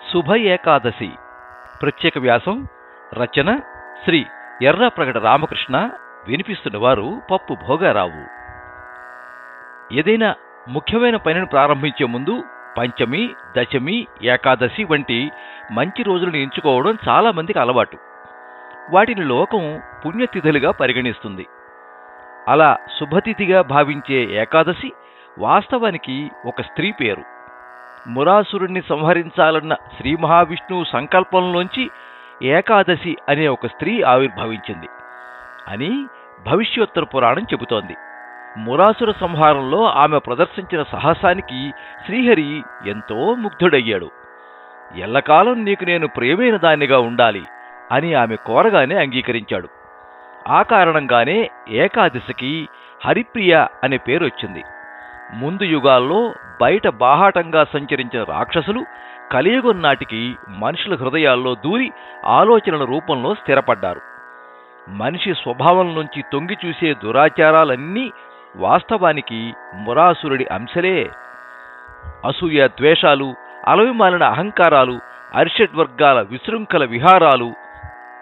శుభ ఏకాదశి ప్రత్యేక వ్యాసం రచన శ్రీ ఎర్రప్రగడ రామకృష్ణ. వినిపిస్తున్నవారు పప్పు భోగారావు. ఏదైనా ముఖ్యమైన పనిని ప్రారంభించే ముందు పంచమి, దశమి, ఏకాదశి వంటి మంచి రోజులను ఎంచుకోవడం చాలామందికి అలవాటు. వాటిని లోకం పుణ్యతిథులుగా పరిగణిస్తుంది. అలా శుభతిథిగా భావించే ఏకాదశి వాస్తవానికి ఒక స్త్రీ పేరు. మురాసురుణ్ణి సంహరించాలన్న శ్రీ మహావిష్ణువు సంకల్పంలోంచి ఏకాదశి అనే ఒక స్త్రీ ఆవిర్భవించింది అని భవిష్యోత్తర పురాణం చెబుతోంది. మురాసుర సంహారంలో ఆమె ప్రదర్శించిన సాహసానికి శ్రీహరి ఎంతో ముగ్ధుడయ్యాడు. ఎల్లకాలం నీకు నేను ప్రియమైన దానిగా ఉండాలి అని ఆమె కోరగానే అంగీకరించాడు. ఆ కారణంగానే ఏకాదశికి హరిప్రియ అనే పేరు వచ్చింది. ముందు యుగాల్లో బయట బాహాటంగా సంచరించిన రాక్షసులు కలియుగం నాటికి మనుషుల హృదయాల్లో దూరి ఆలోచనల రూపంలో స్థిరపడ్డారు. మనిషి స్వభావం నుంచి తొంగి చూసే దురాచారాలన్నీ వాస్తవానికి మురాసురుడి అంశలే. అసూయ, ద్వేషాలు, అలవిమాలిన అహంకారాలు, అరిషడ్వర్గాల విశృంఖల విహారాలు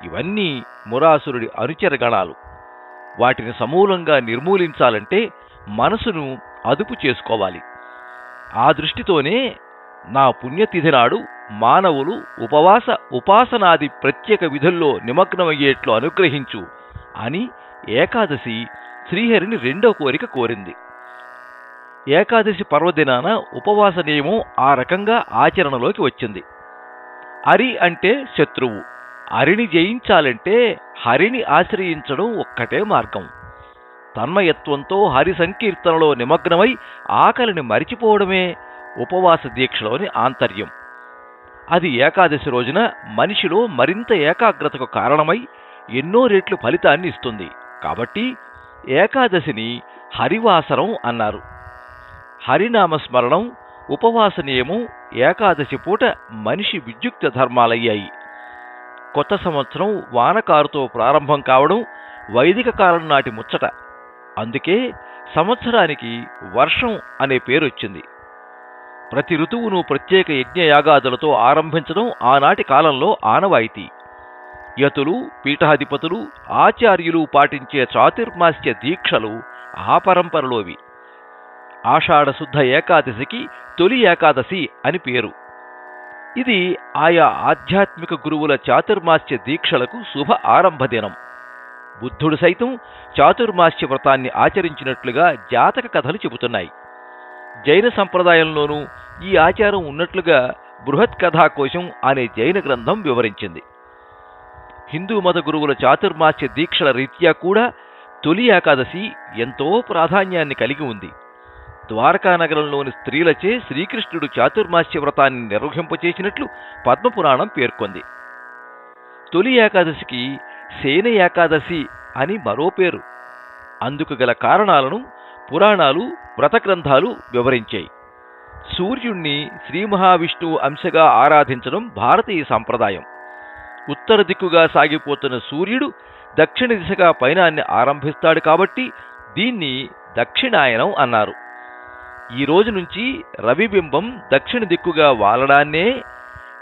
ఇవన్నీ మురాసురుడి అనుచరగణాలు. వాటిని సమూలంగా నిర్మూలించాలంటే మనసును అదుపు చేసుకోవాలి. ఆ దృష్టితోనే నా పుణ్యతిథి నాడు మానవులు ఉపాసనాది ప్రత్యేక విధుల్లో నిమగ్నమయ్యేట్లు అనుగ్రహించు అని ఏకాదశి శ్రీహరిని రెండో కోరిక కోరింది. ఏకాదశి పర్వదినాన ఉపవాస నియమం ఆ రకంగా ఆచరణలోకి వచ్చింది. అరి అంటే శత్రువు. అరిని జయించాలంటే హరిని ఆశ్రయించడం ఒక్కటే మార్గం. తన్మయత్వంతో హరి సంకీర్తనలో నిమగ్నమై ఆకలిని మరిచిపోవడమే ఉపవాస దీక్షలోని ఆంతర్యం. అది ఏకాదశి రోజున మనిషిలో మరింత ఏకాగ్రతకు కారణమై ఎన్నో రెట్లు ఫలితాన్ని ఇస్తుంది. కాబట్టి ఏకాదశిని హరివాసరం అన్నారు. హరినామస్మరణం, ఉపవాస నియమం ఏకాదశి పూట మనిషి విద్యుక్త ధర్మాలయ్యాయి. కొత్త సంవత్సరం వానకారుతో ప్రారంభం కావడం వైదిక కాలం నాటి ముచ్చట. అందుకే సంవత్సరానికి వర్షం అనే పేరొచ్చింది. ప్రతి ఋతువును ప్రత్యేక యజ్ఞయాగాదులతో ఆరంభించడం ఆనాటి కాలంలో ఆనవాయితీ. యతులు, పీఠాధిపతులు, ఆచార్యులు పాటించే చాతుర్మాస్య దీక్షలు ఆ పరంపరలోవి. ఆషాఢశుద్ధ ఏకాదశికి తొలి ఏకాదశి అని పేరు. ఇది ఆయా ఆధ్యాత్మిక గురువుల చాతుర్మాస్య దీక్షలకు శుభ ఆరంభ దినం. బుద్ధుడు సైతం చాతుర్మాస్య వ్రతాన్ని ఆచరించినట్లుగా జాతక కథలు చెబుతున్నాయి. జైన సంప్రదాయంలోనూ ఈ ఆచారం ఉన్నట్లుగా బృహత్ కథాకోశం అనే జైన గ్రంథం వివరించింది. హిందూ మత గురువుల చాతుర్మాస్య దీక్షల రీత్యా కూడా తొలి ఏకాదశి ఎంతో ప్రాధాన్యాన్ని కలిగి ఉంది. ద్వారకానగరంలోని స్త్రీలచే శ్రీకృష్ణుడు చాతుర్మాస్య వ్రతాన్ని నిర్వహింపచేసినట్లు పద్మపురాణం పేర్కొంది. తొలి ఏకాదశికి శయన ఏకాదశి అని మరో పేరు. అందుకు గల కారణాలను పురాణాలు, వ్రతగ్రంథాలు వివరించాయి. సూర్యుణ్ణి శ్రీ మహావిష్ణువు అంశగా ఆరాధించడం భారతీయ సంప్రదాయం. ఉత్తర దిక్కుగా సాగిపోతున్న సూర్యుడు దక్షిణ దిశగా పయనాన్ని ఆరంభిస్తాడు కాబట్టి దీన్ని దక్షిణాయనం అన్నారు. ఈ రోజు నుంచి రవిబింబం దక్షిణ దిక్కుగా వాలడాన్నే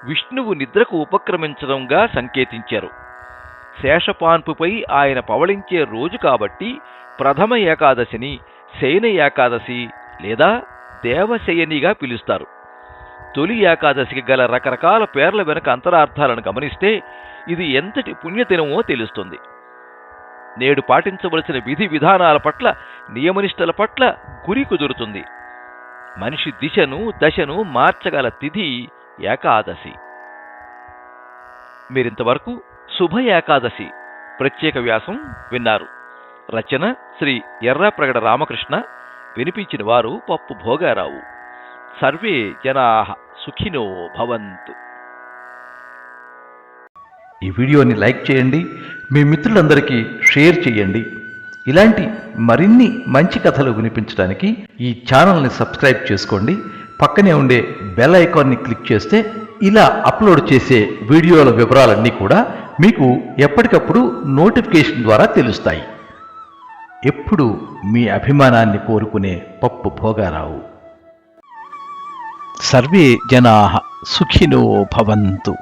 విష్ణువు నిద్రకు ఉపక్రమించడంగా సంకేతించారు. శేషపాన్పుపై ఆయన పవళించే రోజు కాబట్టి ప్రథమ ఏకాదశిని శయన ఏకాదశి లేదా దేవశయనిగా పిలుస్తారు. తొలి ఏకాదశికి గల రకరకాల పేర్ల వెనుక అంతరార్థాలను గమనిస్తే ఇది ఎంతటి పుణ్యదినమో తెలుస్తుంది. నేడు పాటించవలసిన విధి విధానాల పట్ల, నియమనిష్టల పట్ల గురి కుదురుతుంది. మనిషి దిశను, దశను మార్చగల తిథి ఏకాదశి. మీరింతవరకు శుభ ఏకాదశి ప్రత్యేక వ్యాసం విన్నారు. రచన శ్రీ ఎర్రప్రగడ రామకృష్ణ. వినిపించిన వారు పప్పు భోగారావు. సర్వే జనాః సుఖినో భవంతు. ఈ వీడియోని లైక్ చేయండి, మీ మిత్రులందరికీ షేర్ చేయండి. ఇలాంటి మరిన్ని మంచి కథలు వినిపించడానికి ఈ ఛానల్ని సబ్స్క్రైబ్ చేసుకోండి. పక్కనే ఉండే బెల్ ఐకాన్ని క్లిక్ చేస్తే ఇలా అప్లోడ్ చేసే వీడియోల వివరాలన్నీ కూడా మీకు ఎప్పటికప్పుడు నోటిఫికేషన్ ద్వారా తెలుస్తాయి. ఎప్పుడు మీ అభిమానాన్ని కోరుకునే పప్పు భోగారావు. సర్వే జనాః సుఖినో భవంతు.